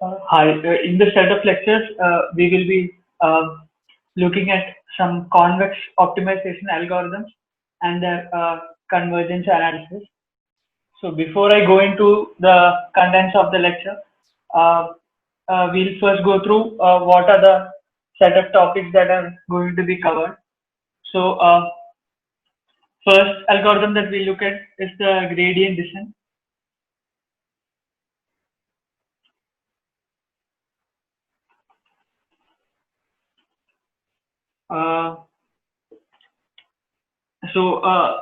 Hi, in this set of lectures, we will be looking at some convex optimization algorithms and their convergence analysis. So before I go into the contents of the lecture, uh, we'll first go through what are the set of topics that are going to be covered. So first algorithm that we look at is the gradient descent. Uh,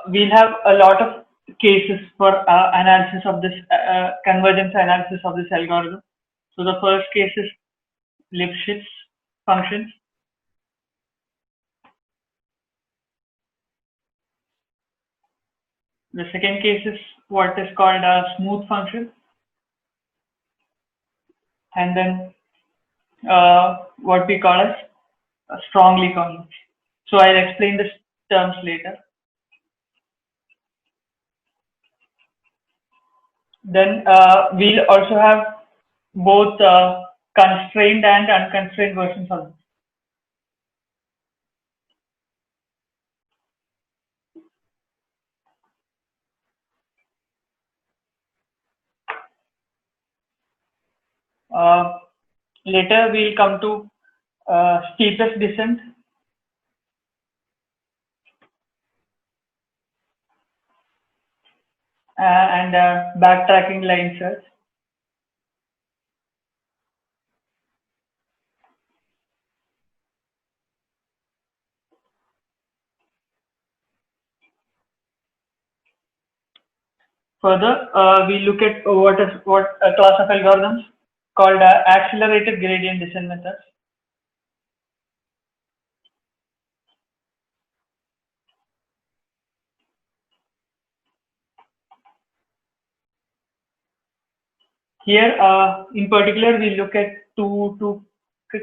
we'll have a lot of cases for analysis of this convergence analysis of this algorithm. So the first case is Lipschitz functions. The second case is what is called a smooth function, and then what we call as a strongly convex. So I'll explain this terms later. Then we'll also have both constrained and unconstrained versions of this. Later we'll come to steepest descent, and backtracking line search. Further, we look at what a class of algorithms called accelerated gradient descent methods. Here, in particular, we look at two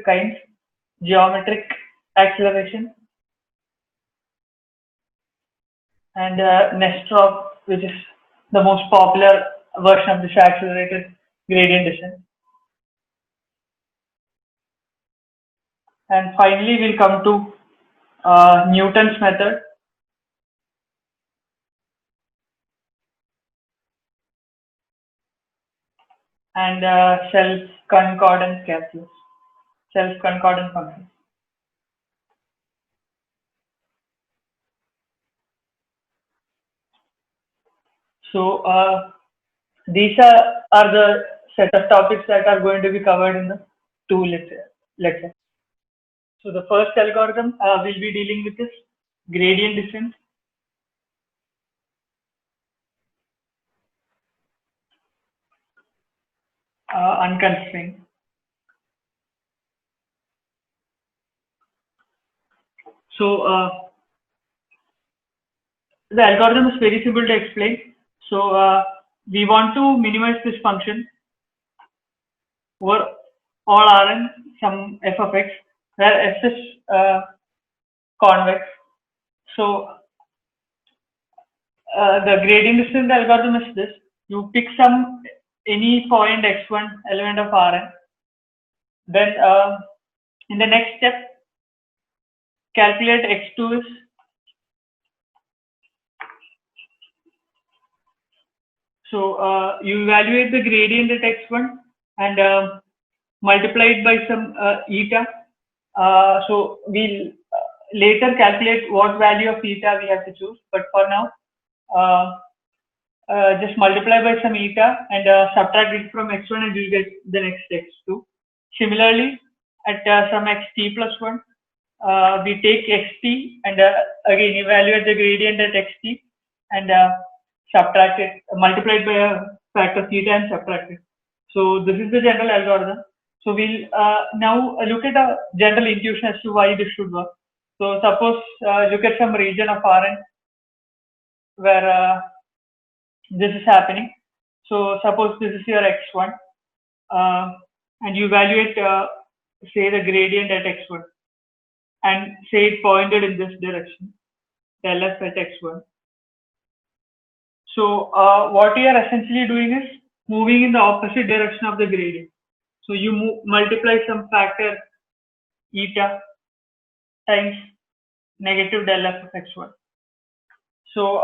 kinds: geometric acceleration and Nesterov, which is the most popular version of this accelerated gradient descent. And finally, we'll come to Newton's method, and self-concordant calculus, self-concordant functions. So these are the set of topics that are going to be covered in the two lecture. So the first algorithm we'll be dealing with is gradient descent. Unconstrained. So the algorithm is very simple to explain. So we want to minimize this function over all Rn some f of x, where s is convex. So the gradient descent algorithm is this: you pick any point x1 element of Rn, then in the next step calculate x2 is so you evaluate the gradient at x1 and multiply it by some eta. So we'll later calculate what value of eta we have to choose, but for now just multiply by some eta and subtract it from x1 and you'll get the next x2. Similarly, at some xt plus 1, we take xt and again evaluate the gradient at xt and subtract it, multiply it by a factor theta and subtract it. So this is the general algorithm. So we'll now look at a general intuition as to why this should work. So suppose look at some region of Rn where this is happening. So suppose this is your x1 and you evaluate say the gradient at x1 and say it pointed in this direction, del f at x1. So what you are essentially doing is moving in the opposite direction of the gradient. So you multiply some factor eta times negative del f of x1. So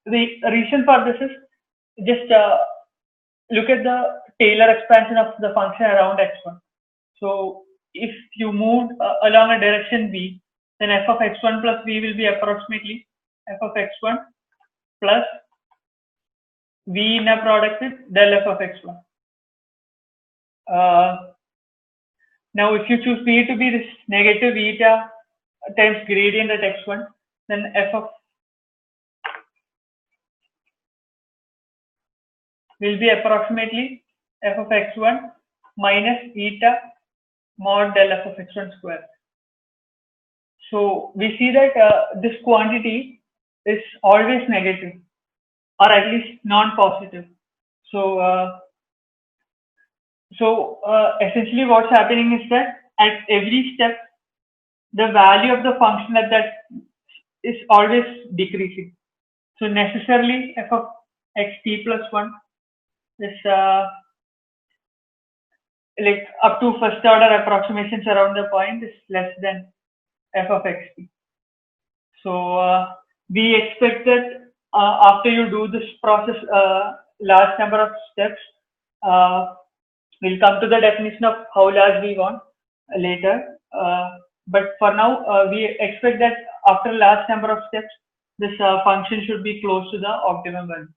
the reason for this is just look at the Taylor expansion of the function around x1. So if you move along a direction v, then f of x1 plus v will be approximately f of x1 plus v in a product with del f of x1. Now if you choose v to be this negative eta times gradient at x1, then f of will be approximately f of x1 minus eta mod del f of x1 square. So we see that this quantity is always negative or at least non-positive. So essentially what's happening is that at every step the value of the function at that is always decreasing. So necessarily f of xt plus 1 is like up to first order approximations around the point is less than f of xt. So we expect that after you do this process large number of steps, we'll come to the definition of how large we want later. But for now, we expect that after large number of steps, this function should be close to the optimum value.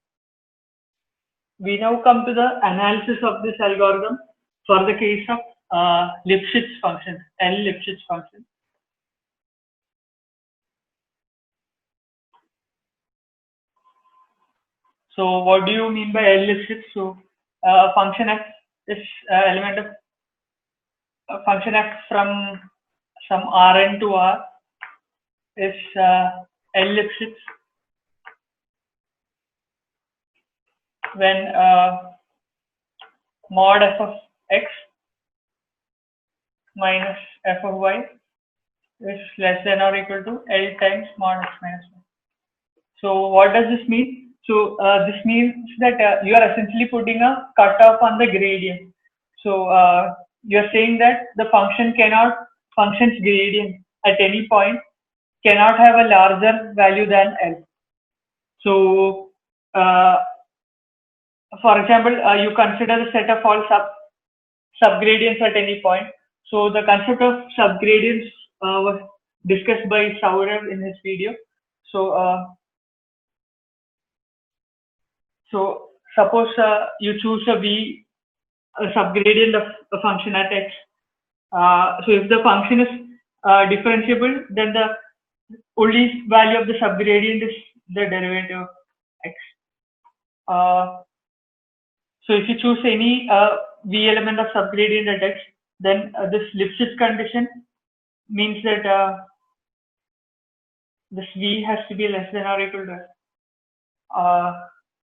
We now come to the analysis of this algorithm for the case of Lipschitz function, L Lipschitz function. So what do you mean by L Lipschitz? So function f is element of function f from some Rn to R is L Lipschitz when mod f of x minus f of y is less than or equal to L times mod x minus 1. So what does this mean? So this means that you are essentially putting a cutoff on the gradient. So you are saying that the function's gradient at any point cannot have a larger value than L. So for example, you consider the set of all subgradients at any point. So the concept of subgradients was discussed by Saurav in his video. So suppose you choose a subgradient of a function at x. So if the function is differentiable, then the only value of the subgradient is the derivative of x. So if you choose any v element of subgradient at x, then this Lipschitz condition means that this v has to be less than or equal to x.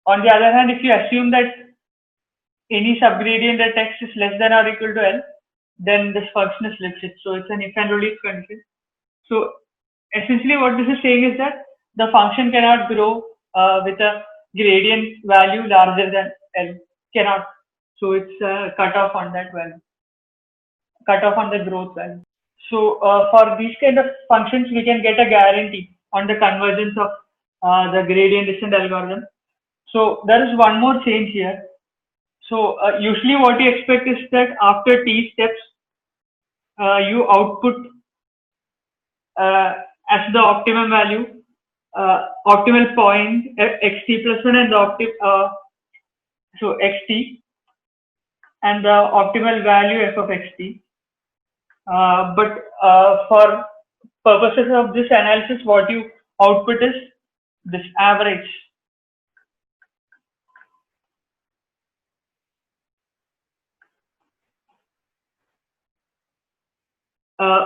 On the other hand, if you assume that any subgradient at x is less than or equal to L, then this function is Lipschitz. So it's an if and only if condition. So essentially what this is saying is that the function cannot grow with a gradient value larger than L. Cannot. So it's cut off on that value. Cut off on the growth value. So for these kind of functions, we can get a guarantee on the convergence of the gradient descent algorithm. So there is one more change here. So usually what you expect is that after t steps, you output as the optimum value, optimal point xt plus 1 and the so xt and the optimal value f of xt. But for purposes of this analysis, what you output is this average.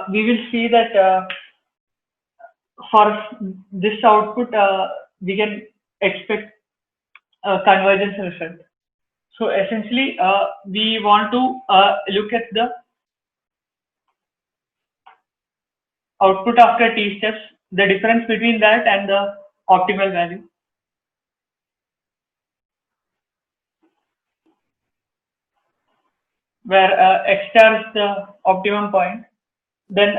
We will see that for this output, we can expect a convergence result. So essentially, we want to look at the output after t steps, the difference between that and the optimal value. where x star is the optimum point. Then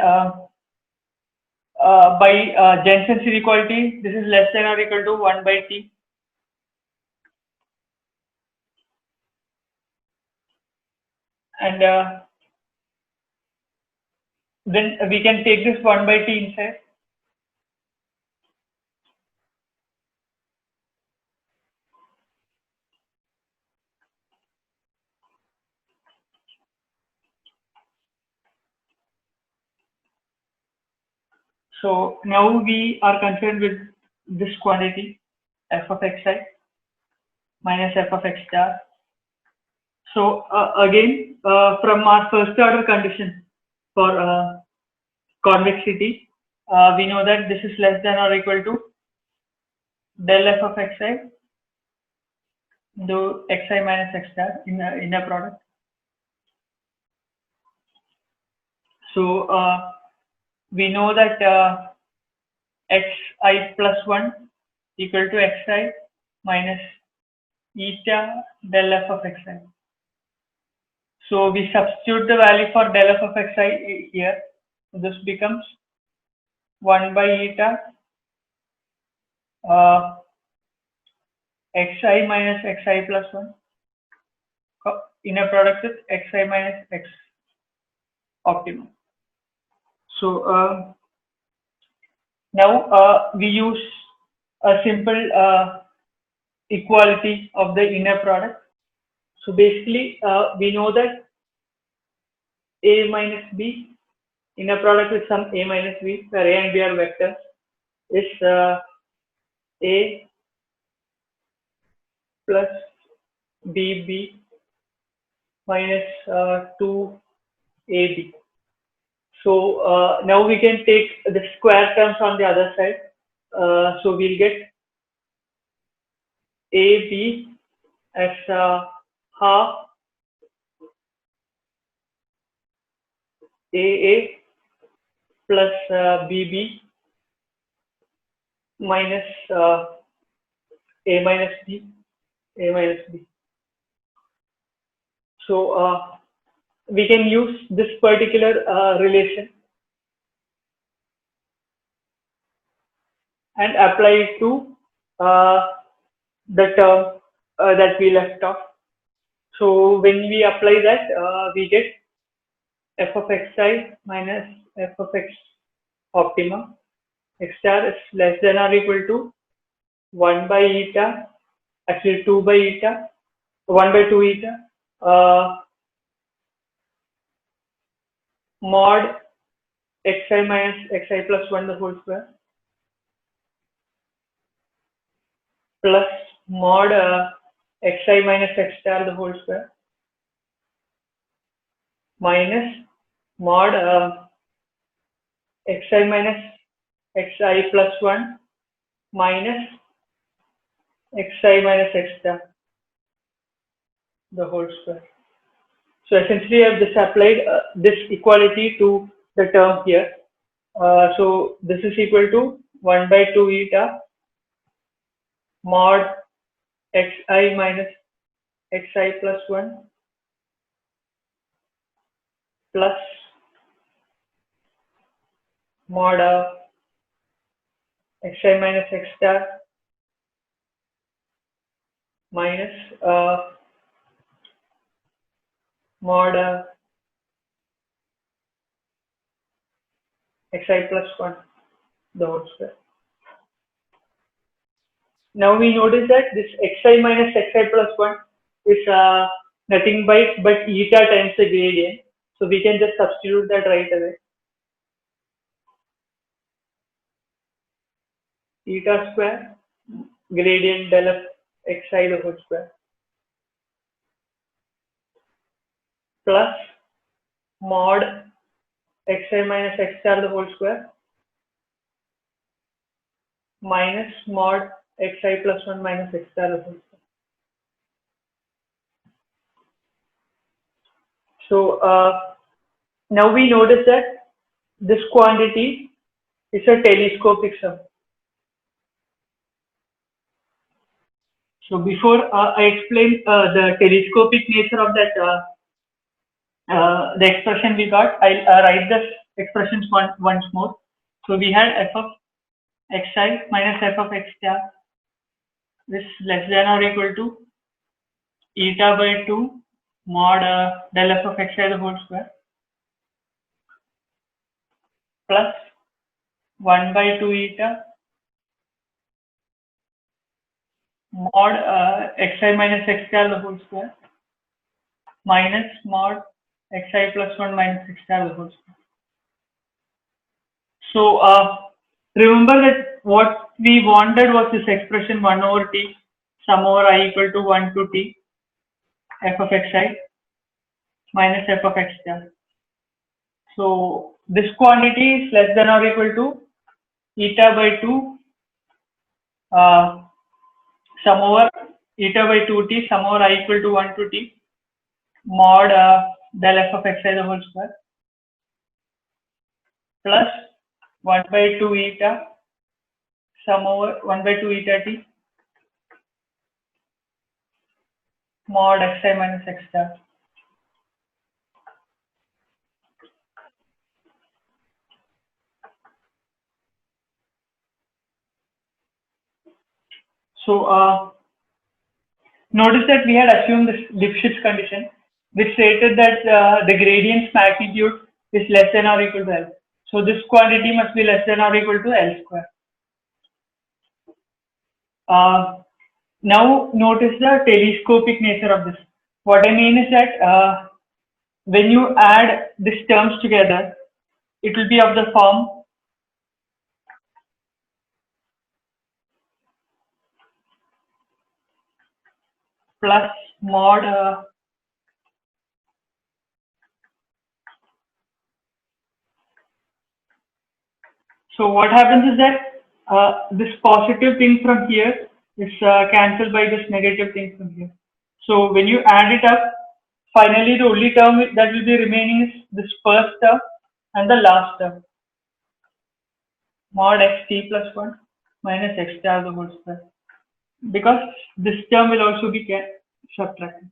by Jensen's inequality, this is less than or equal to 1 by t. And then we can take this 1 by t inside. So now we are concerned with this quantity f of xi minus f of x star. So again, from our first order condition for convexity, we know that this is less than or equal to del f of xi into xi minus x star in a product. So we know that xi plus 1 equal to xi minus eta del f of xi. So we substitute the value for del f of xi here. So this becomes 1 by eta xi minus xi plus 1 in a product with xi minus x optimum. So now we use a simple equality of the inner product. So basically we know that a minus b inner product with some a minus b, where a and b are vectors, is a plus bb minus 2ab. So now we can take the square terms on the other side. So we'll get AB as half AA plus BB minus A minus B, A minus B. So we can use this particular relation and apply it to the term that we left off. So when we apply that, we get f of xi minus f of x optimum. X star is less than or equal to 1 by eta, actually 2 by eta, 1 by 2 eta, mod xi minus xi plus 1 the whole square, plus mod xi minus x star the whole square, minus mod xi minus xi plus 1 minus xi minus x star the whole square. So essentially I have just applied this equality to the term here. So this is equal to 1 by 2 eta mod xi minus xi plus 1 plus mod xi minus x star minus mod xi plus 1 the whole square. Now we notice that this xi minus xi plus 1 is nothing but eta times the gradient. So we can just substitute that right away. Eta square gradient del of xi the whole square plus mod xi minus x star the whole square minus mod xi plus 1 minus x star the whole square. So now we notice that this quantity is a telescopic sum. So before I explain the telescopic nature of that the expression we got. I'll write this expressions once more. So we had f of xi minus f of x star is less than or equal to eta by 2 mod del f of xi the whole square plus 1 by 2 eta mod xi minus x star the whole square minus mod xi plus 1 minus x star the whole square. So remember that what we wanted was this expression 1 over t sum over I equal to 1 to t f of xi minus f of x star. So this quantity is less than or equal to eta by 2 sum over eta by 2t sum over I equal to 1 to t mod del f of xi the whole square plus 1 by 2 eta sum over 1 by 2 eta t mod xi minus x star. So notice that we had assumed this Lipschitz condition, which stated that the gradient's magnitude is less than or equal to L. So this quantity must be less than or equal to L square. Now notice the telescopic nature of this. What I mean is that when you add these terms together, it will be of the form plus mod so what happens is that this positive thing from here is cancelled by this negative thing from here. So when you add it up, finally the only term that will be remaining is this first term and the last term mod xt plus 1 minus x star the whole square, because this term will also be subtracted.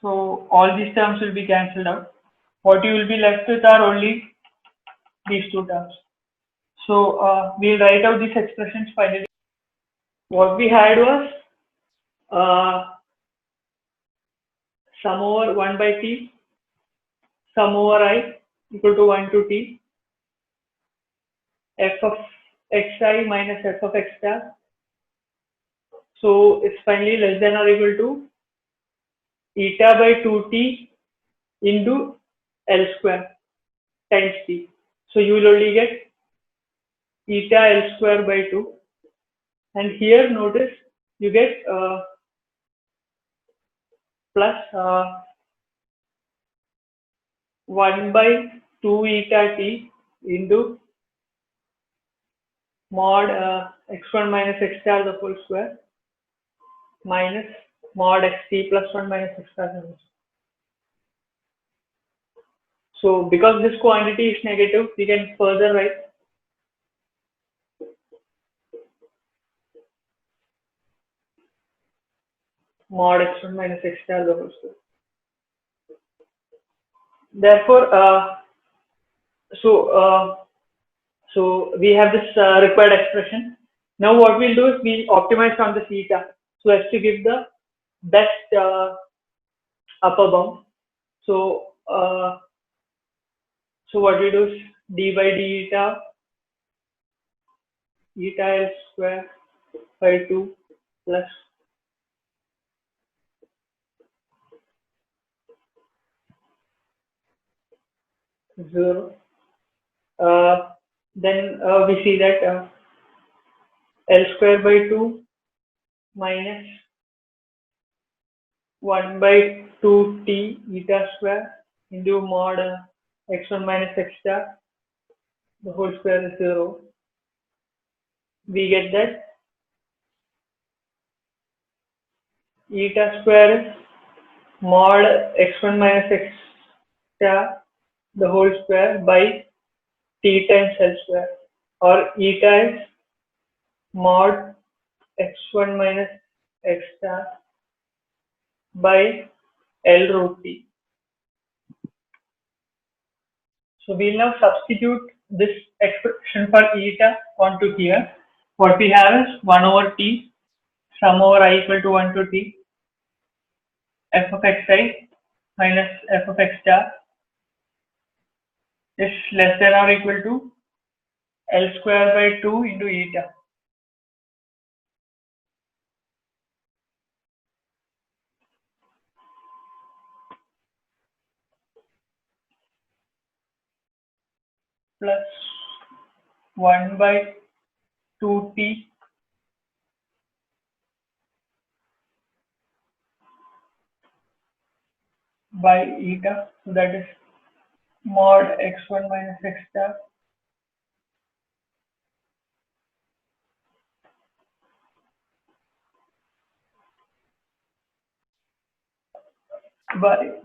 So all these terms will be cancelled out. What you will be left with are only these two terms. So we'll write out these expressions finally. What we had was sum over 1 by t sum over I equal to 1 to t f of xi minus f of x star. So it's finally less than or equal to eta by 2t into L square times t. So you will only get eta L square by 2. And here notice you get plus 1 by 2 eta t into mod x1 minus x star the whole square minus mod xt plus 1 minus x star the whole square. So because this quantity is negative, we can further write mod x1 minus x star the whole square. Therefore, so we have this required expression. Now what we'll do is we'll optimize from the theta so as to give the best upper bound. So so what we do is d by d eta L square by 2 plus zero. Then we see that L square by 2 minus 1 by 2 t eta square into mod x1 minus x star the whole square is 0. We get that eta square is mod x1 minus x star the whole square by t times L square, or eta is mod x1 minus x star by L root T. So we'll now substitute this expression for eta onto here. What we have is 1 over T sum over I equal to 1 to T f of xi minus f of x star is less than or equal to L square by 2 into eta. Plus 1 by 2t by eta, so that is mod x1 minus x star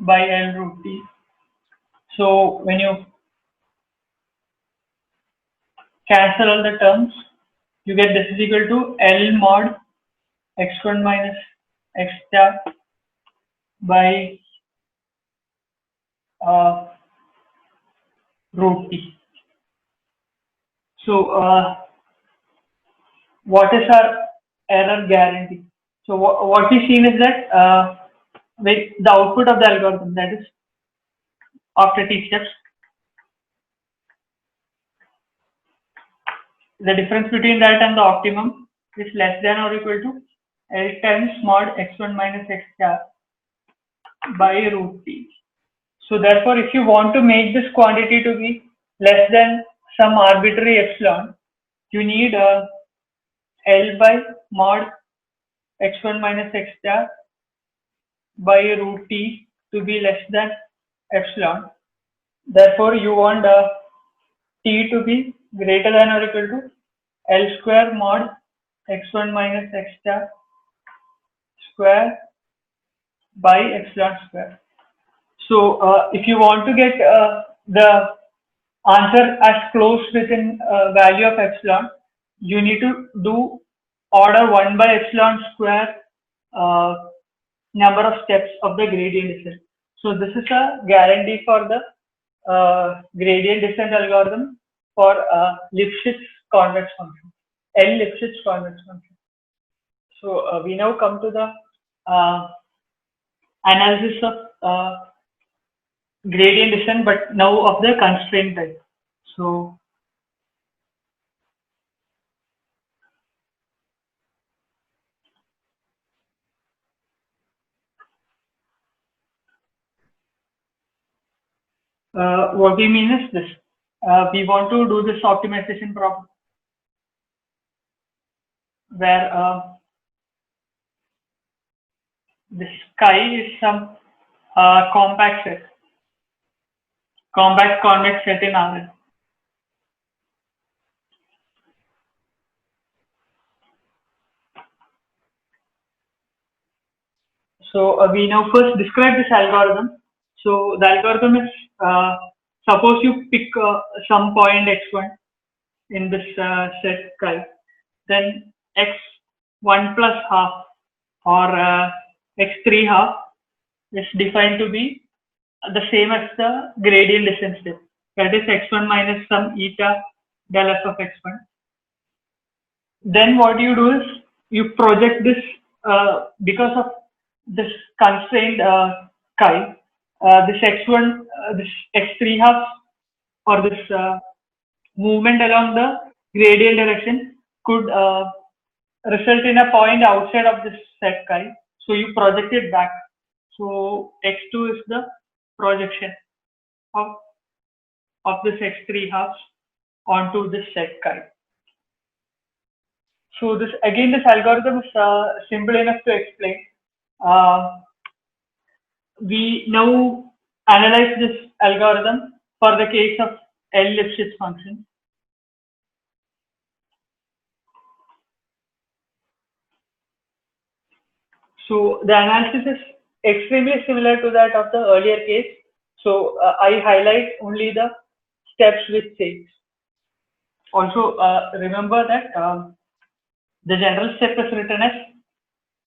by L root T. So when you cancel all the terms, you get this is equal to L mod x1 minus x star by root T. So what is our error guarantee? So what we've seen is that with the output of the algorithm, that is after T steps, the difference between that and the optimum is less than or equal to L times mod x1 minus x star by root T. So therefore, if you want to make this quantity to be less than some arbitrary epsilon, you need L by mod x1 minus x star by root T to be less than epsilon. Therefore, you want T to be greater than or equal to L square mod x1 minus x star square by epsilon square. So if you want to get the answer as close within value of epsilon, you need to do order 1 by epsilon square number of steps of the gradient descent. So this is a guarantee for the gradient descent algorithm for Lipschitz convex function, L Lipschitz convex function. So we now come to the analysis of gradient descent, but now of the constraint type. So what we mean is this: we want to do this optimization problem where this chi is some compact set, compact convex set in Rn. So we now first describe this algorithm. So the algorithm is suppose you pick some point x1 in this set chi, then x1 plus half or x3 half is defined to be the same as the gradient descent step. That is x1 minus some eta del f of x1. Then what you do is you project this because of this constraint chi, this x1, this x3 half or this movement along the gradient direction could result in a point outside of this set chi. So you project it back. So x2 is the projection of this x3 halves onto this set chi. So this again, this algorithm is simple enough to explain. We now analyze this algorithm for the case of L Lipschitz function. So the analysis is extremely similar to that of the earlier case. So I highlight only the steps with change. Also remember that the general step is written as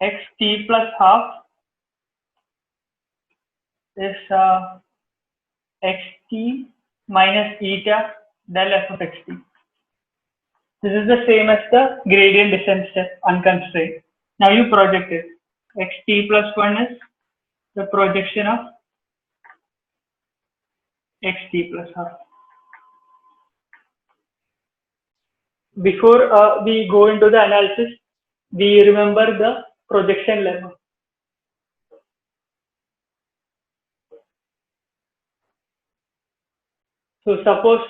xt plus half is xt minus eta del f of xt. This is the same as the gradient descent step unconstrained. Now you project it. Xt plus 1 is the projection of xt plus half. Before we go into the analysis, we remember the projection lemma. So suppose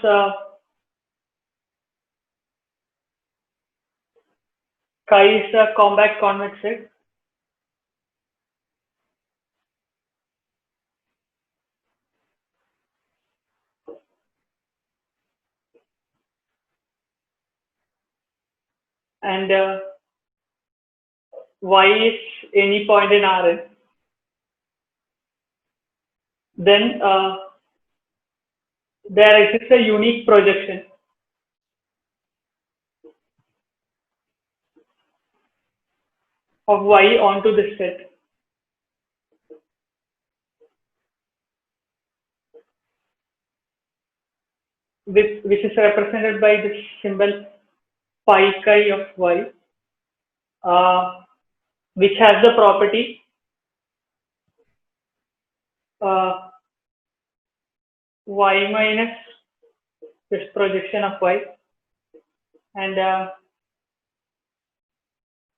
chi is a compact convex set. And y is any point in Rn. Then there exists a unique projection of y onto this set. Which is represented by this symbol pi chi of y, which has the property y minus this projection of y and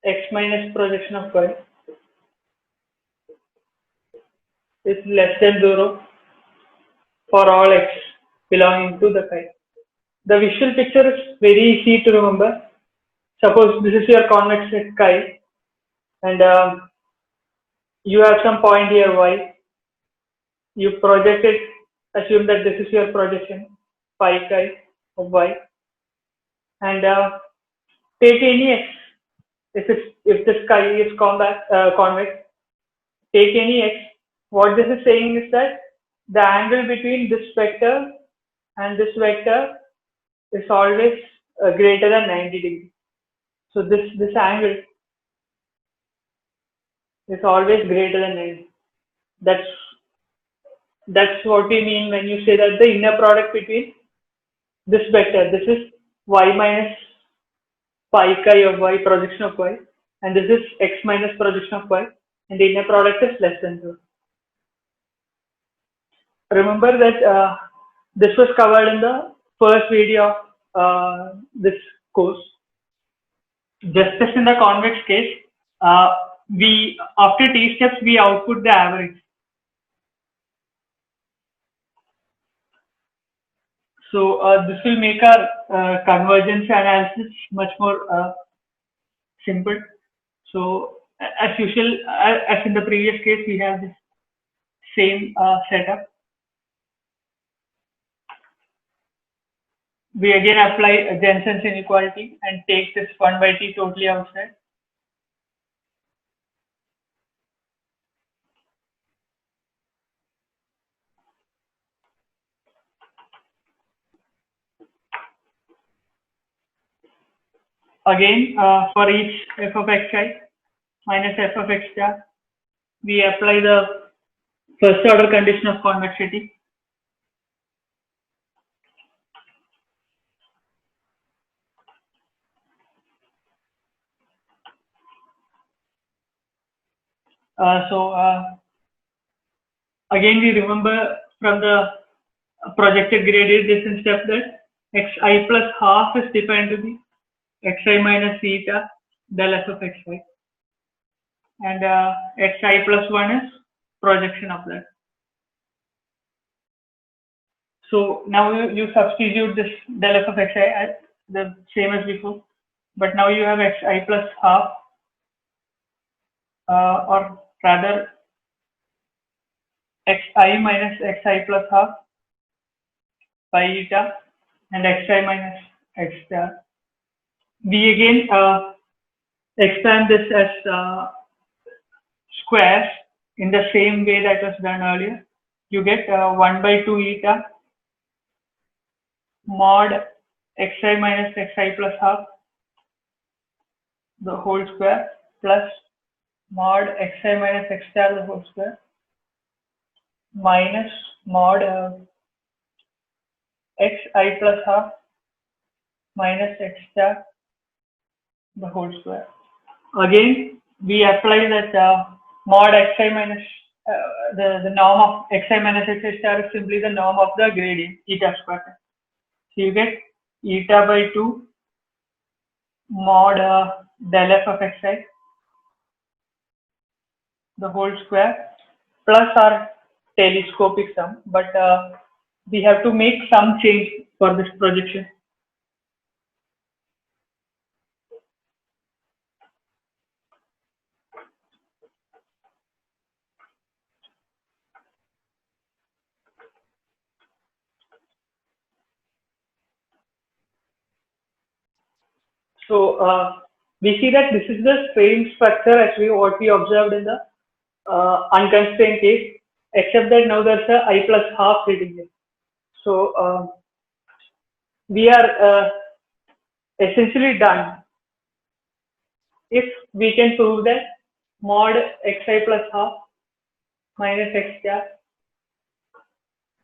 x minus projection of y is less than 0 for all x belonging to the chi. The visual picture is very easy to remember. Suppose this is your convex set chi and you have some point here y. You project it, assume that this is your projection pi chi of y and take any x. If this chi is convex, take any x. What this is saying is that the angle between this vector and this vector is always greater than 90 degrees. So this angle is always greater than 90. That's what we mean when you say that the inner product between this vector, this is y minus pi chi of y, projection of y, and this is x minus projection of y, and the inner product is less than 0. Remember that this was covered in the first video of this course. Just as in the convex case, we after t steps we output the average. So this will make our convergence analysis much more simple. So as usual, as in the previous case, we have this same setup. We again apply Jensen's inequality and take this 1 by t totally outside. Again, for each f of xi minus f of x star, we apply the first order condition of convexity. Again, we remember from the projected gradient descent step that xi plus half is defined to be xi minus eta del f of xi, and xi plus 1 is projection of that. So now you substitute this del f of xi as the same as before, but now you have xi plus half, or rather xi minus xi plus half by eta and xi minus x star. We again expand this as squares in the same way that was done earlier. You get 1 by 2 eta mod xi minus xi plus half the whole square plus mod xi minus x star the whole square minus mod xi plus half minus x star the whole square. Again, we apply that mod xi minus the norm of xi minus xi star is simply the norm of the gradient eta square. So you get eta by 2 mod del f of xi the whole square plus our telescopic sum, but we have to make some change for this projection. So we see that this is the same structure as what we observed in the unconstrained case, except that now there's a I plus half sitting here. So we are essentially done if we can prove that mod xi plus half minus x star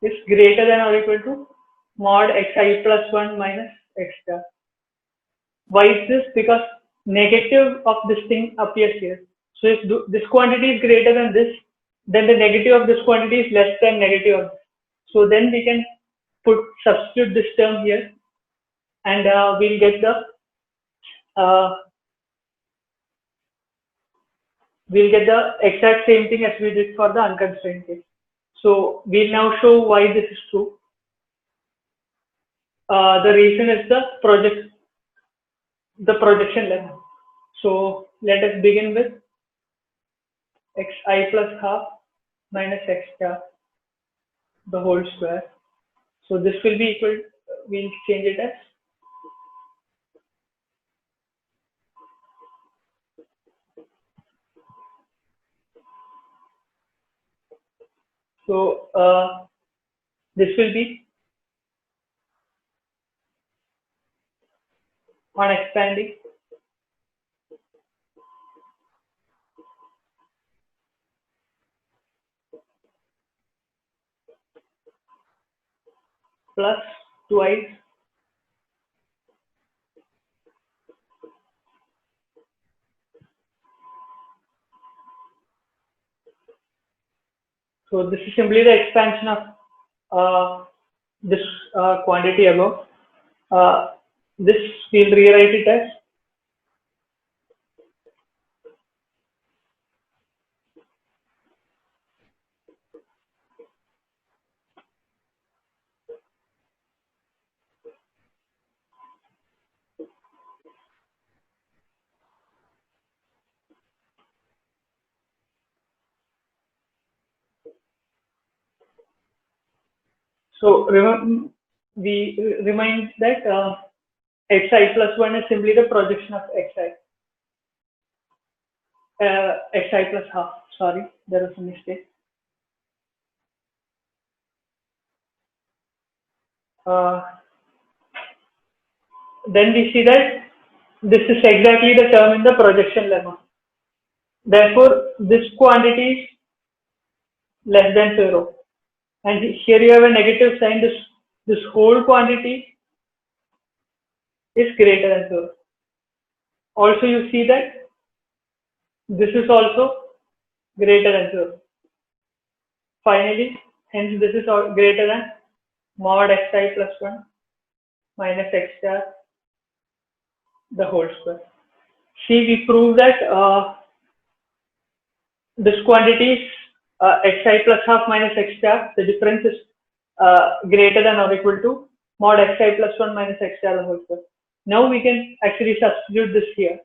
is greater than or equal to mod xi plus 1 minus x star. Why is this? Because negative of this thing appears here. So if this quantity is greater than this, then the negative of this quantity is less than negative of this. So then we can substitute this term here, and we'll get the exact same thing as we did for the unconstrained case. So we'll now show why this is true. The reason is the projection lemma. So let us begin with xi plus half minus x star the whole square. So this will be equal, we'll change it as this will be on expanding plus twice so this is simply the expansion of this quantity above. This we'll rewrite it as so we remind that xi plus 1 is simply the projection of xi. Xi plus half. Sorry, there was a mistake. Then we see that this is exactly the term in the projection lemma. Therefore, this quantity is less than 0. And here you have a negative sign. This whole quantity is greater than 0. Also, you see that this is also greater than 0. Finally, hence this is greater than mod xi plus 1 minus x star the whole square. See, we prove that this quantity is xi plus half minus x star. The difference is greater than or equal to mod xi plus 1 minus x star the whole square. Now we can actually substitute this here.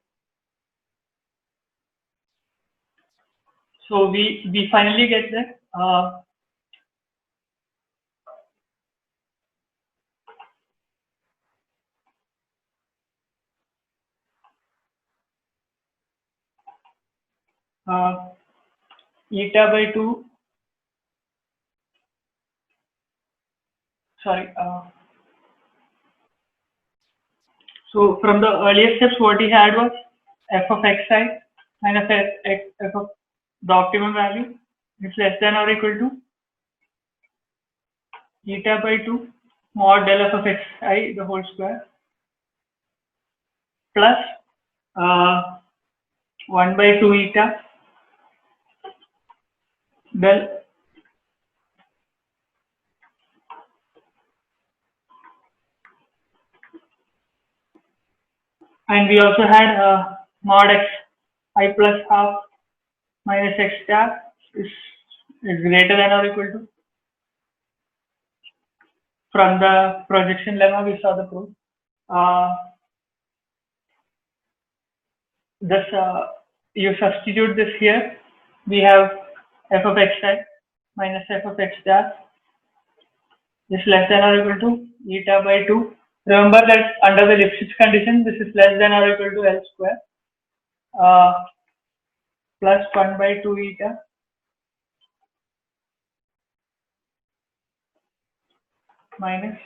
So we finally get that eta by 2 sorry so from the earlier steps what he had was f of xi minus f of the optimum value is less than or equal to eta by 2 mod del f of xi the whole square plus 1 by 2 eta del, and we also had mod x I plus half minus x star is greater than or equal to, from the projection lemma we saw the proof. This you substitute this here, we have f of xi minus f of x star is less than or equal to eta by 2. Remember that under the Lipschitz condition, this is less than or equal to L square plus 1 by 2 eta minus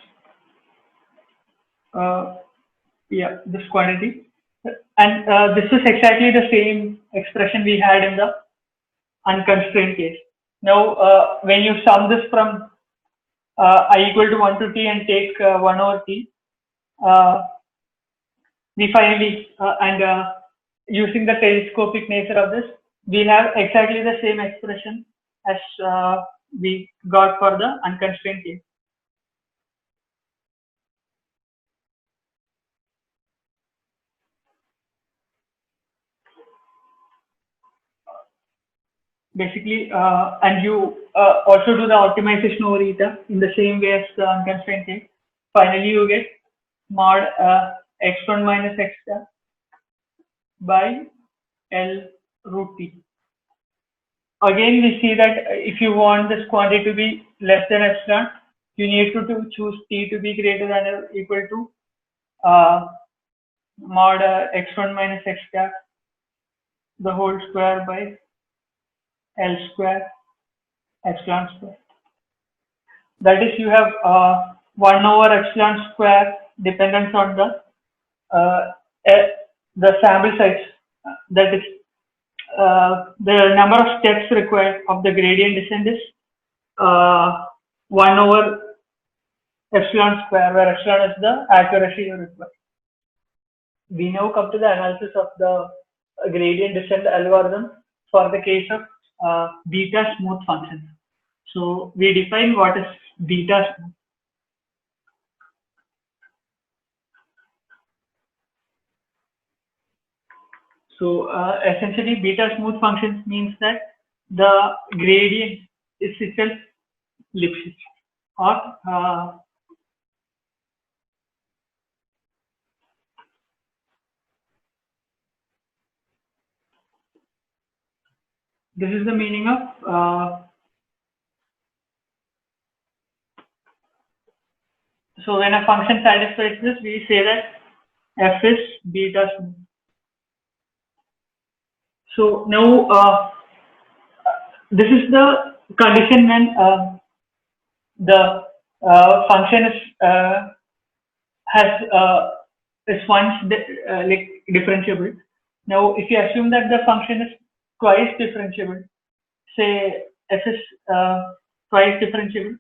this quantity, and this is exactly the same expression we had in the unconstrained case. Now when you sum this from I equal to 1 to t and take 1 over t, we finally using the telescopic nature of this, we have exactly the same expression as we got for the unconstrained case. Basically, and you also do the optimization over eta in the same way as the unconstrained case. Finally, you get mod x1 minus x star by L root t. Again, we see that if you want this quantity to be less than epsilon, you need to choose t to be greater than or equal to mod x1 minus x star the whole square by L square epsilon square. That is, you have 1 over epsilon square dependence on the sample size. That is, the number of steps required of the gradient descent is 1 over epsilon square, where epsilon is the accuracy you require. We now come to the analysis of the gradient descent algorithm for the case of beta smooth functions. So we define what is beta smooth. So essentially, beta smooth functions means that the gradient is itself Lipschitz, or this is the meaning of so when a function satisfies this, we say that f is beta smooth. So now this is the condition when the function is once like differentiable. Now, if you assume that the function is twice differentiable, say f is twice differentiable,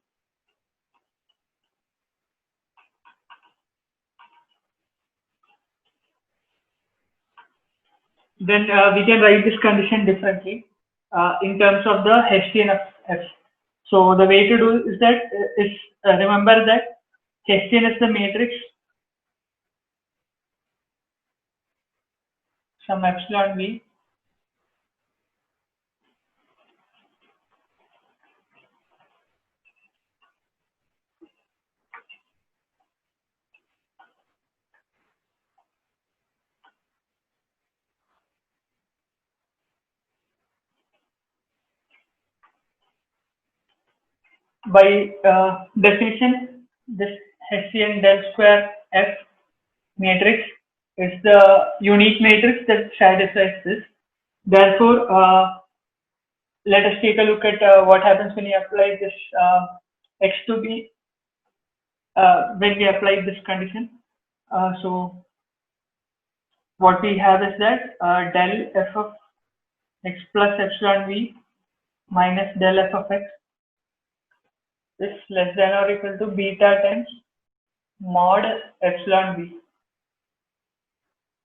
then we can write this condition differently in terms of the Hessian of f. So the way to do is that remember that Hessian is the matrix some epsilon v by definition. This Hessian del square f matrix is the unique matrix that satisfies this. Therefore, let us take a look at what happens when you apply this x to b when we apply this condition. So what we have is that del f of x plus epsilon v minus del f of x is less than or equal to beta times mod epsilon v.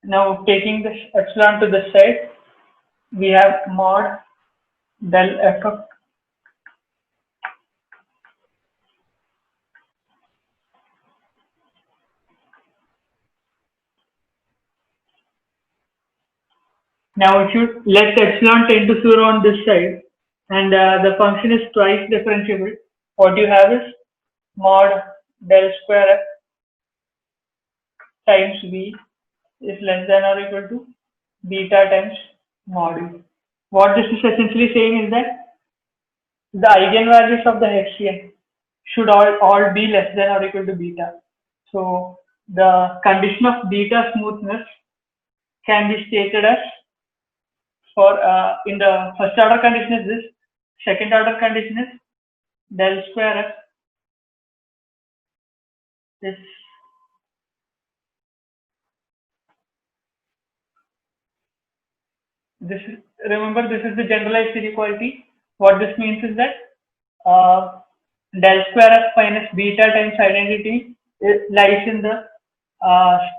Now taking this epsilon to the side, we have mod del f of. Now if you let epsilon tend to 0 on this side and the function is twice differentiable, what you have is mod del square f times v is less than or equal to beta times mod u. What this is essentially saying is that the eigenvalues of the Hessian should all be less than or equal to beta. So the condition of beta smoothness can be stated as for in the first order condition is this, second order condition is del square f is this is, remember this is the generalized inequality. What this means is that uh, del square f minus beta times identity lies in the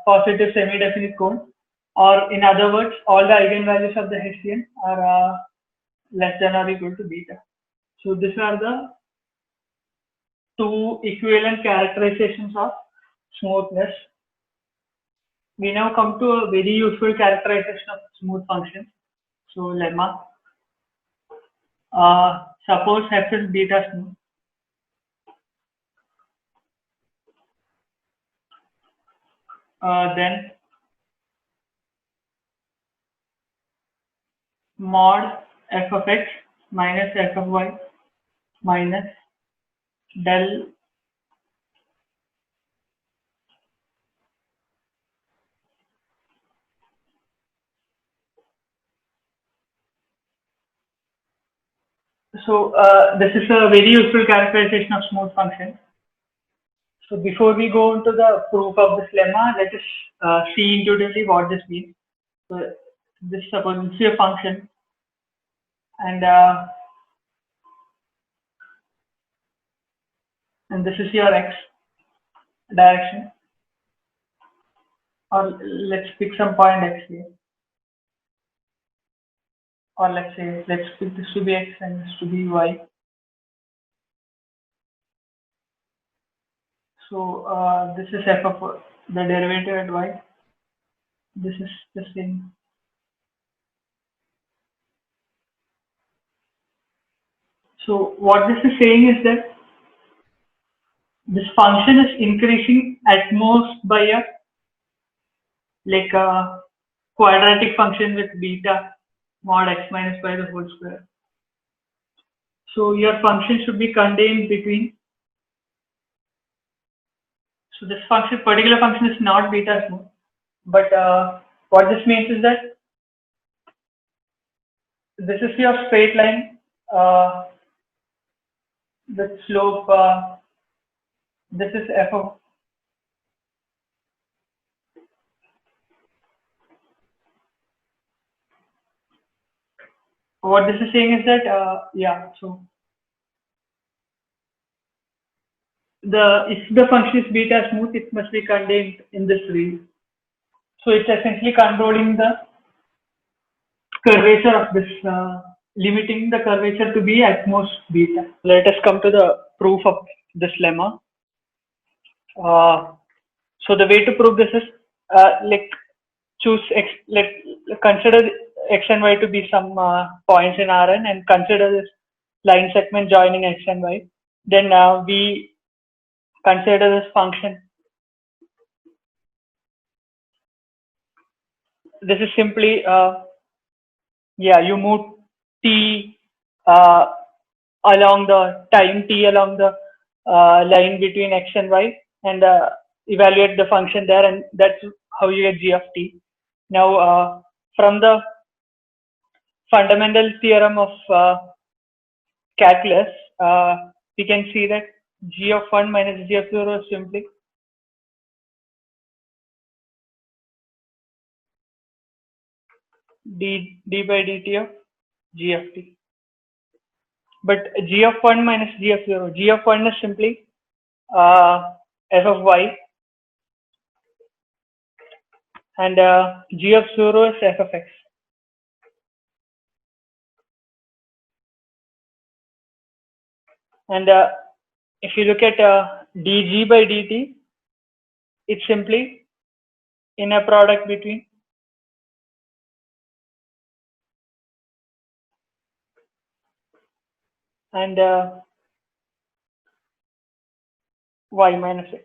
positive semi-definite cone, or in other words, all the eigenvalues of the Hessian are less than or equal to beta. So these are the two equivalent characterizations of smoothness. We now come to a very useful characterization of smooth function. So lemma. Suppose f is beta smooth. Then mod f of x minus f of y minus del so this is a very useful characterization of smooth function. So before we go into the proof of this lemma, let us see intuitively what this means. So this suppose this is a function, and this is your x direction, or let's pick some point x here, or let's say let's pick this to be x and this to be y. So this is f of the derivative at y. This is the same. So what this is saying is that this function is increasing at most by a like a quadratic function with beta mod x minus by the whole square. So your function should be contained between. So this function, particular function, is not beta smooth, but what this means is that this is your straight line with slope. This is f of. What this is saying is that yeah. So if the function is beta smooth, it must be contained in this region. So it's essentially controlling the curvature of this, limiting the curvature to be at most beta. Let us come to the proof of this lemma. So the way to prove this is like choose x. Let consider x and y to be some points in Rn, and consider this line segment joining x and y. Then we consider this function. This is simply yeah, you move t along the time t along the line between x and y, and evaluate the function there, and that's how you get g of t. Now from the fundamental theorem of calculus, we can see that g of 1 minus g of 0 is simply d by dt of g of t. But g of 1 minus g of 0. G of 1 is simply f of y, and g of 0 is f of x. And if you look at dg by dt, it's simply inner product between and y minus x.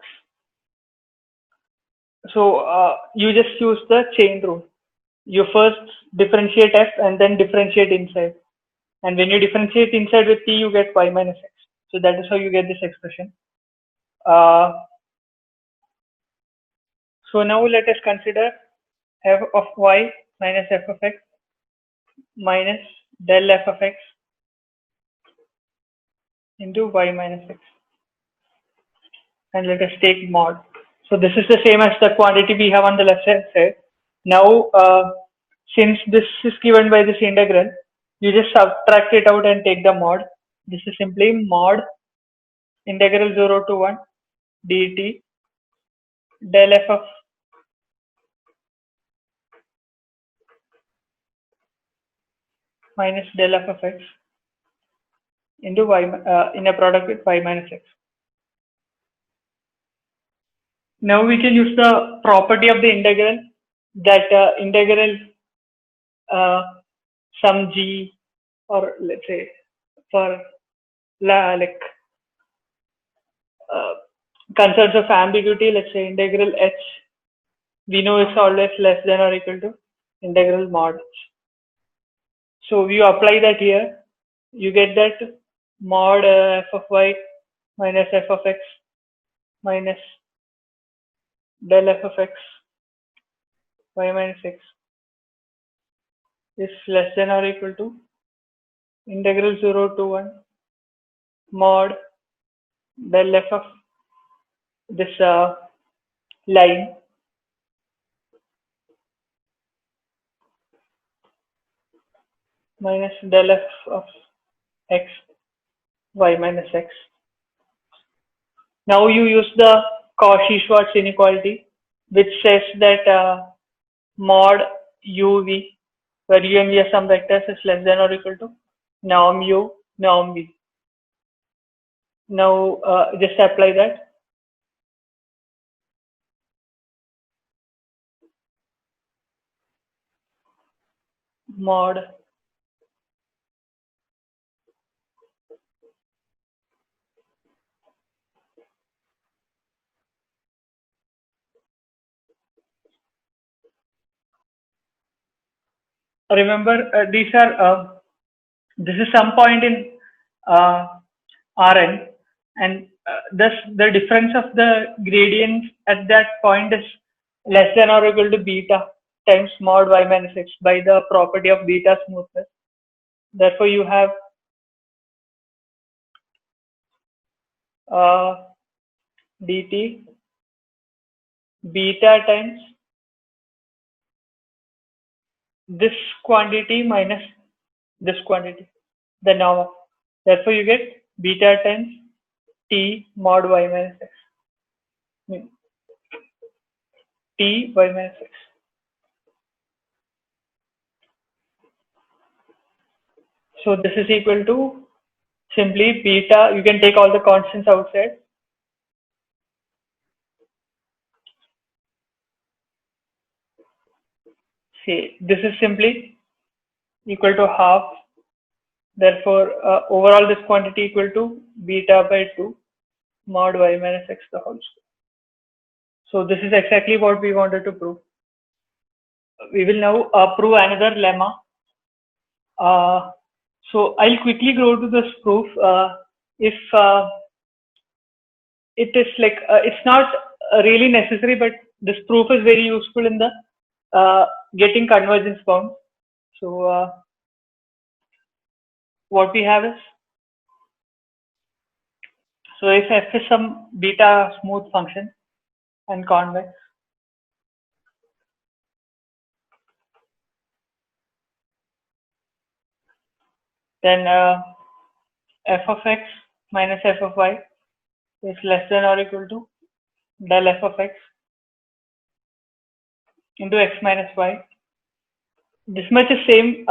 So you just use the chain rule. You first differentiate f and then differentiate inside. And when you differentiate inside with t, you get y minus x. So that is how you get this expression. So now let us consider f of y minus f of x minus del f of x into y minus x. And let us take mod. So this is the same as the quantity we have on the left hand side. Now, since this is given by this integral, you just subtract it out and take the mod. This is simply mod integral 0 to 1 dt del f of minus del f of x into y in a product with y minus x. Now we can use the property of the integral, that integral some g, or let's say for like concerns of ambiguity, let's say integral h, we know it's always less than or equal to integral mod h. So you apply that here, you get that mod f of y minus f of x minus del f of x y minus x is less than or equal to integral 0 to 1 mod del f of this line minus del f of x y minus x. Now you use the Cauchy-Schwarz inequality, which says that mod uv, where u and v are some vectors, is less than or equal to norm u norm v. Now just apply that. Mod remember these are this is some point in Rn, and thus the difference of the gradient at that point is less than or equal to beta times mod y minus x by the property of beta smoothness. Therefore, you have dt beta times this quantity minus this quantity, the norm. Therefore, you get beta times t mod y minus x. T y minus x. So this is equal to simply beta. You can take all the constants outside. See, this is simply equal to half. Therefore, overall this quantity equal to beta by 2 mod y minus x the whole square. So this is exactly what we wanted to prove. We will now prove another lemma. So I'll quickly go to this proof. If it is like it's not really necessary, but this proof is very useful in the getting convergence bound. So what we have is, so if f is some beta smooth function and convex, Then f of x minus f of y is less than or equal to del f of x into x minus y. This much is same.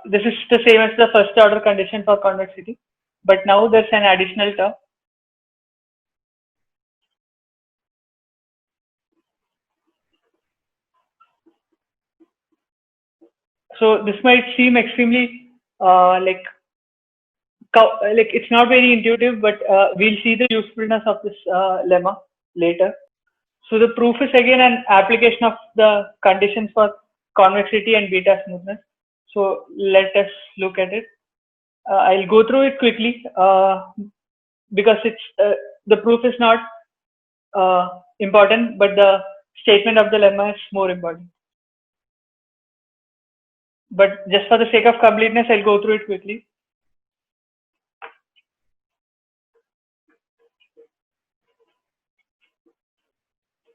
This is the same as the first order condition for convexity, but now there's an additional term. So this might seem extremely like it's not very intuitive, but we'll see the usefulness of this lemma later. So the proof is again an application of the conditions for convexity and beta smoothness. So let us look at it. I'll go through it quickly because it's the proof is not important, but the statement of the lemma is more important. But just for the sake of completeness, I'll go through it quickly.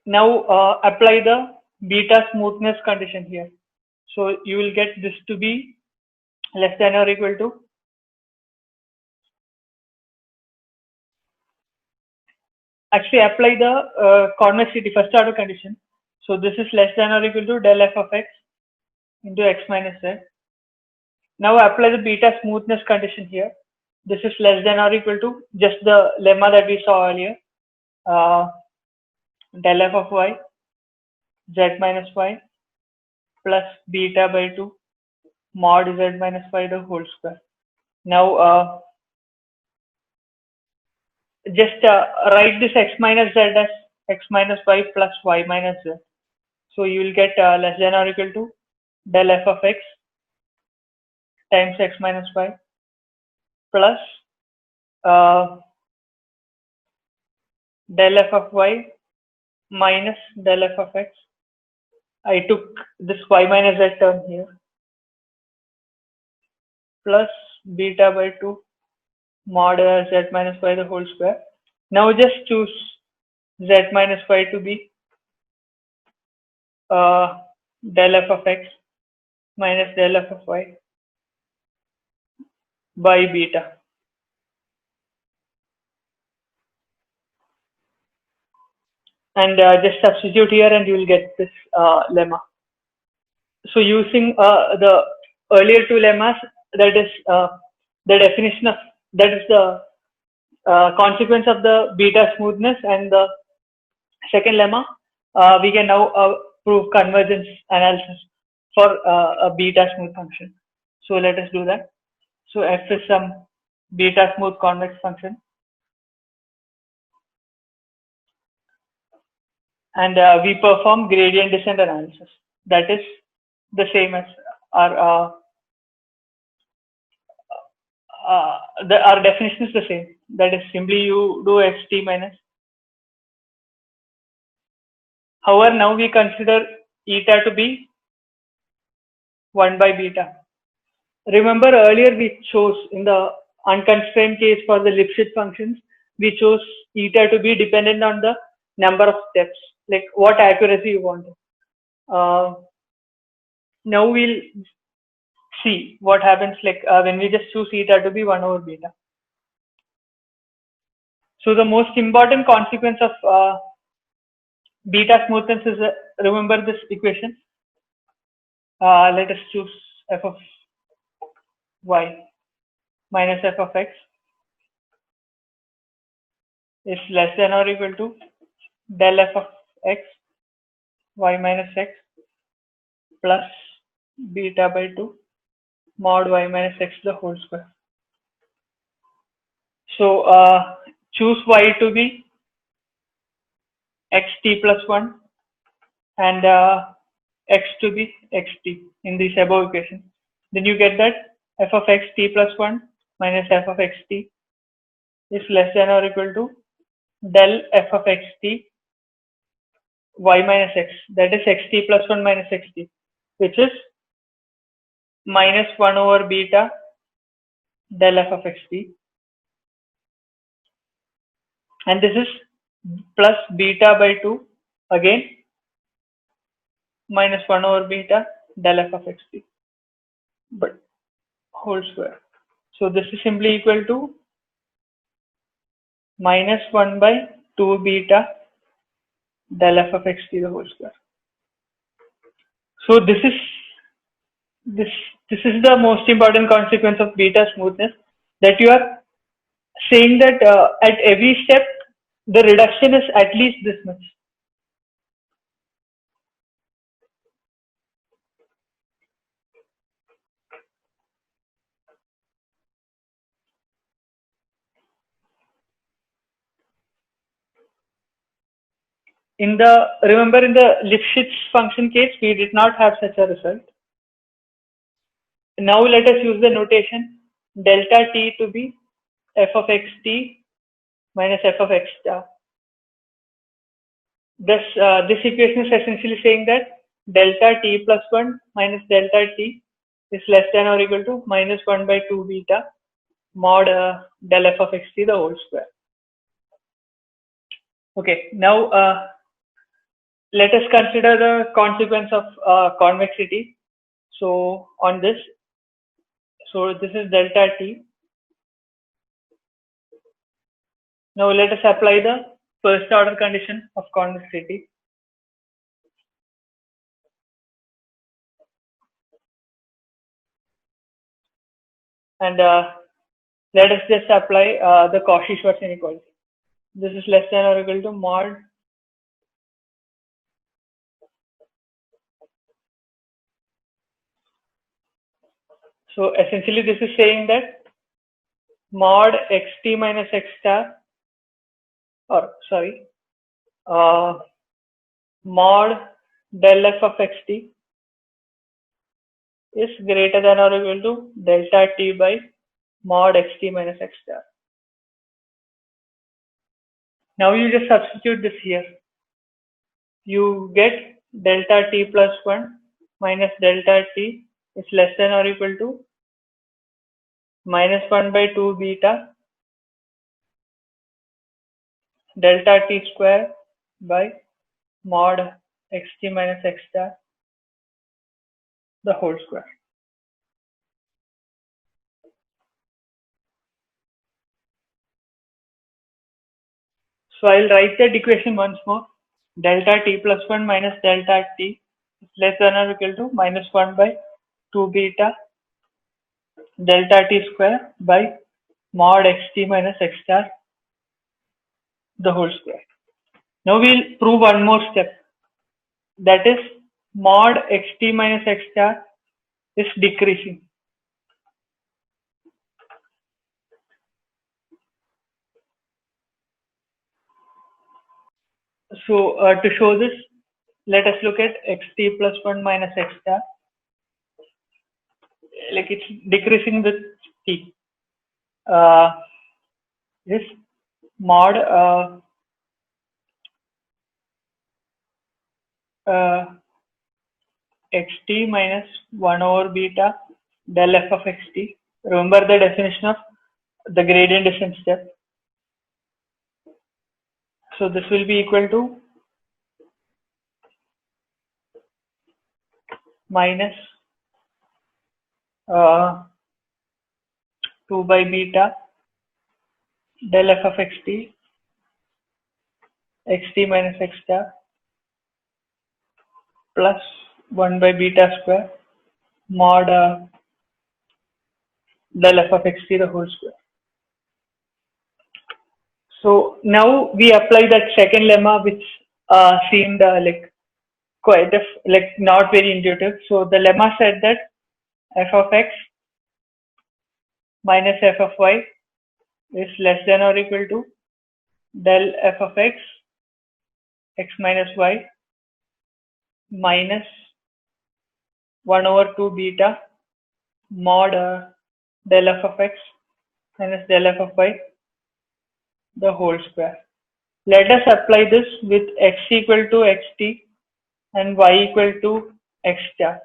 Now apply the beta smoothness condition here. So you will get this to be less than or equal to actually apply the convexity first order condition. So this is less than or equal to del f of x into x minus z. Now apply the beta smoothness condition here. This is less than or equal to just the lemma that we saw earlier. Del f of y z minus y plus beta by 2 mod z minus y the whole square. Now just write this x minus z as x minus y plus y minus z. So you will get less than or equal to del f of x times x minus y plus del f of y minus del f of x. I took this y minus z term here plus beta by 2 mod z minus y the whole square. Now just choose z minus y to be del f of x minus del f of y by beta. And just substitute here and you will get this lemma. So using the earlier two lemmas, that is the definition of, that is the consequence of the beta smoothness, and the second lemma, we can now prove convergence analysis for a beta smooth function. So let us do that. So f is some beta smooth convex function, and we perform gradient descent analysis. That is the same as our our definition is the same. That is simply you do xt minus. However, now we consider eta to be 1 by beta. Remember earlier we chose in the unconstrained case for the Lipschitz functions, we chose eta to be dependent on the number of steps, like what accuracy you want. Now we'll see what happens like when we just choose eta to be 1 over beta. So the most important consequence of beta smoothness is, remember this equation. Let us choose f of y minus f of x is less than or equal to del f of x y minus x plus beta by 2 mod y minus x the whole square. So choose y to be xt plus 1 and x to be xt in this above equation. Then you get that f of xt plus 1 minus f of xt is less than or equal to del f of xt y minus x, that is xt plus 1 minus xt, which is minus 1 over beta del f of xt, and this is plus beta by 2 again minus 1 over beta del f of xt, but whole square. So this is simply equal to minus 1 by 2 beta del f of xt the whole square. So this this is the most important consequence of beta smoothness, that you are saying that at every step the reduction is at least this much. Remember in the Lifshitz function case, we did not have such a result. Now let us use the notation delta t to be f of xt minus f of x star. This equation is essentially saying that delta t plus 1 minus delta t is less than or equal to minus 1 by 2 beta mod del f of xt the whole square. Okay, now let us consider the consequence of convexity. So on this, so this is delta t. Now let us apply the first order condition of convexity. And let us just apply the Cauchy-Schwarz inequality. This is less than or equal to mod So essentially this is saying that mod xt minus x star, or sorry, mod del f of xt is greater than or equal to delta t by mod xt minus x star. Now you just substitute this here. You get delta t plus 1 minus delta t is less than or equal to minus 1 by 2 beta delta t square by mod xt minus x star the whole square. So I'll write that equation once more. Delta t plus 1 minus delta t is less than or equal to minus 1 by 2 beta delta t square by mod xt minus x star the whole square. Now we'll prove one more step, that is mod xt minus x star is decreasing. So to show this, let us look at xt plus 1 minus x star. Like it's decreasing with t. This mod xt minus 1 over beta del f of xt. Remember the definition of the gradient descent step. So this will be equal to minus 2 by beta del f of xt minus x star plus 1 by beta square mod del f of xt the whole square. So now we apply that second lemma, which seemed like quite like not very intuitive. So the lemma said that f of x minus f of y is less than or equal to del f of x minus y minus 1 over 2 beta mod del f of x minus del f of y the whole square. Let us apply this with x equal to xt and y equal to x star.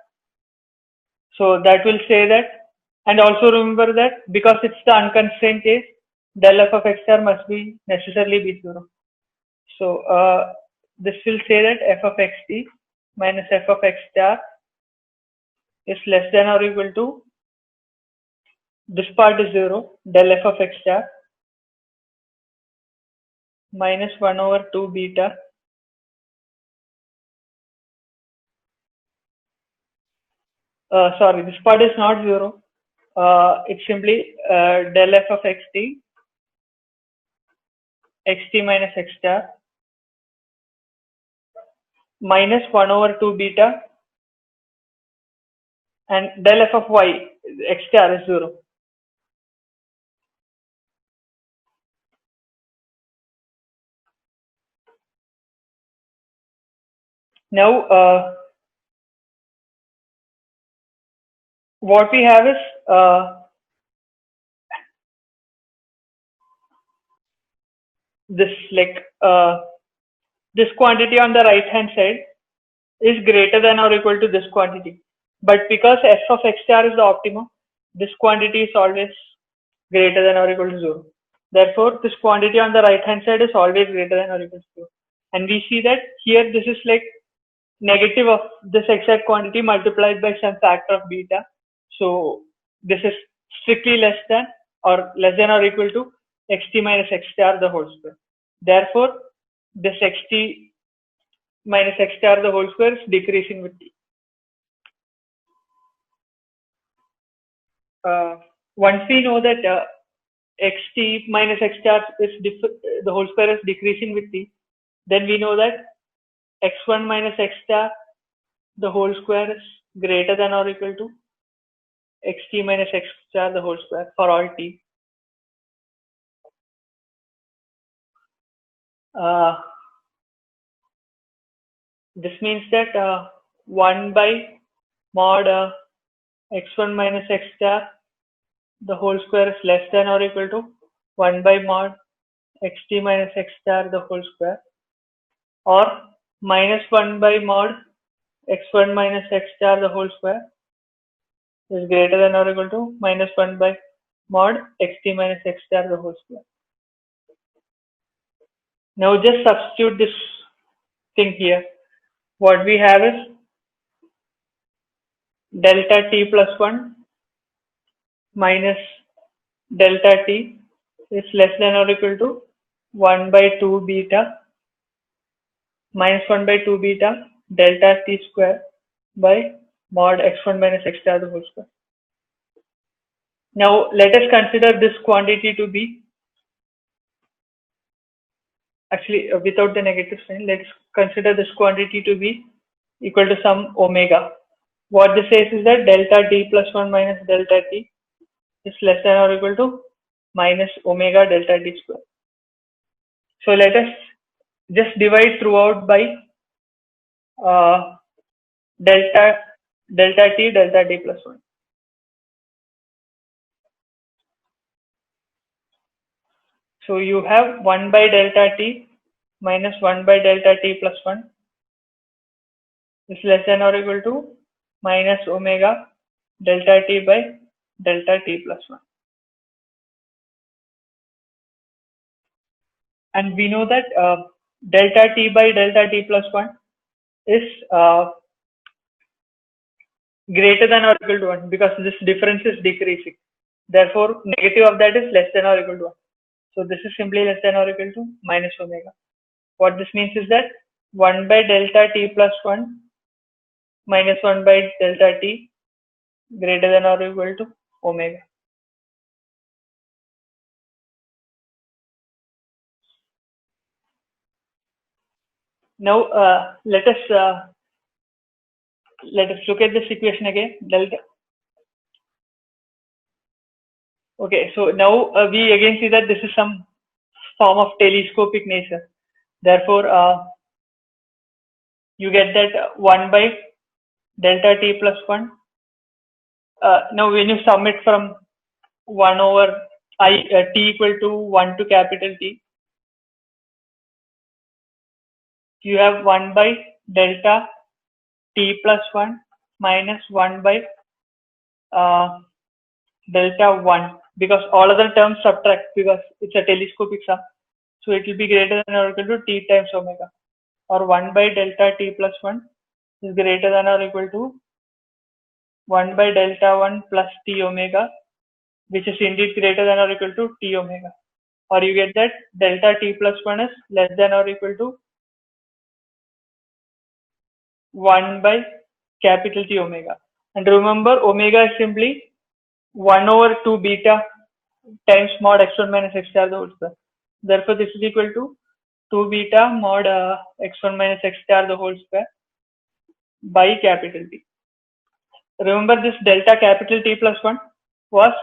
So that will say that, and also remember that because it's the unconstrained case, del f of x star must be necessarily be 0. So this will say that f of xt minus f of x star is less than or equal to this part is 0, del f of x star minus 1 over 2 beta sorry, this part is not 0. It's simply del f of xt minus x star minus 1 over 2 beta, and del f of y, x star is 0. Now, what we have is this this quantity on the right hand side is greater than or equal to this quantity. But because f of x star is the optimum, this quantity is always greater than or equal to 0. Therefore, this quantity on the right hand side is always greater than or equal to 0. And we see that here this is like negative of this exact quantity multiplied by some factor of beta. So this is strictly less than or equal to xt minus x star the whole square. Therefore, this xt minus x star the whole square is decreasing with t. Once we know that xt minus x star is the whole square is decreasing with t, then we know that x1 minus x star the whole square is greater than or equal to xt minus x star the whole square for all t. This means that 1 by mod x1 minus x star the whole square is less than or equal to 1 by mod xt minus x star the whole square, or minus 1 by mod x1 minus x star the whole square is greater than or equal to minus 1 by mod xt minus x star the whole square. Now just substitute this thing here. What we have is delta t plus 1 minus delta t is less than or equal to 1 by 2 beta minus 1 by 2 beta delta t square by mod x1 minus x star the whole square. Now let us consider this quantity to be, actually without the negative sign, let's consider this quantity to be equal to some omega. What this says is that delta t plus 1 minus delta t is less than or equal to minus omega delta t square. So let us just divide throughout by delta t plus 1. So you have 1 by delta t minus 1 by delta t plus 1 is less than or equal to minus omega delta t by delta t plus 1. And we know that delta t by delta t plus 1 is greater than or equal to 1 because this difference is decreasing. Therefore, negative of that is less than or equal to 1. So this is simply less than or equal to minus omega. What this means is that 1 by delta t plus 1 minus 1 by delta t greater than or equal to omega. Now let us look at this equation again. Delta. Okay, so now we again see that this is some form of telescopic nature. Therefore, you get that 1 by delta t plus 1. Now when you sum it from 1 over t equal to 1 to capital T, you have 1 by delta t plus 1 minus 1 by delta 1, because all other terms subtract because it's a telescopic sum. So it will be greater than or equal to t times omega, or 1 by delta t plus 1 is greater than or equal to 1 by delta 1 plus t omega which is indeed greater than or equal to T omega. Or you get that delta T plus 1 is less than or equal to 1 by capital T omega. And remember, omega is simply 1 over 2 beta times mod x1 minus x star the whole square. Therefore, this is equal to 2 beta mod x1 minus x star the whole square by capital T. Remember, this delta capital T plus 1 was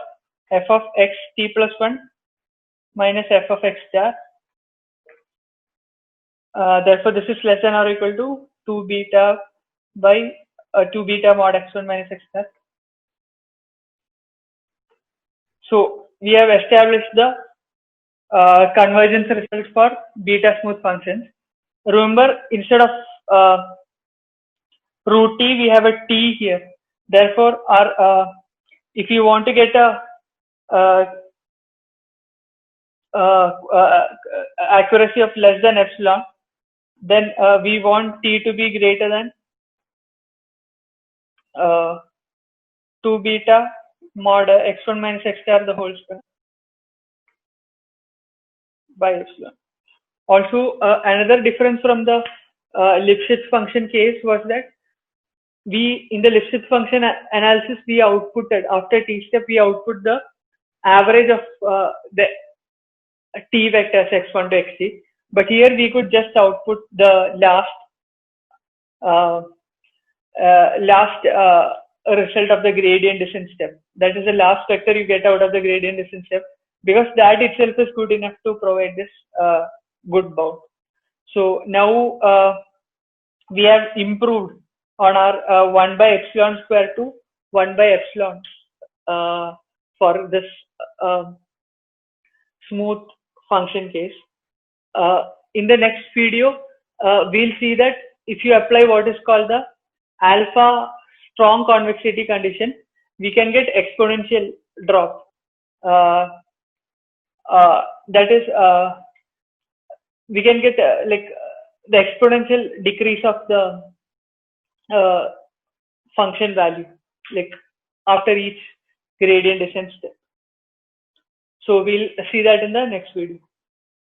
f of x t plus 1 minus f of x star. Therefore, this is less than or equal to 2 beta by 2 beta mod x1 minus x star. So we have established the convergence result for beta smooth functions. Remember, instead of root t, we have a t here. Therefore, our if you want to get a accuracy of less than epsilon, then we want t to be greater than 2 beta mod x1 minus x star the whole square by epsilon. Also, another difference from the Lipschitz function case was that we, in the Lipschitz function analysis, we outputted, after t step, we output the average of the t vectors x1 to xt. But here we could just output the last result of the gradient descent step. That is the last vector you get out of the gradient descent step, because that itself is good enough to provide this good bound. So now we have improved on our 1 by epsilon square to 1 by epsilon for this smooth function case. In the next video, we'll see that if you apply what is called the alpha strong convexity condition, we can get exponential drop. That is, we can get like the exponential decrease of the function value, like after each gradient descent step. So we'll see that in the next video.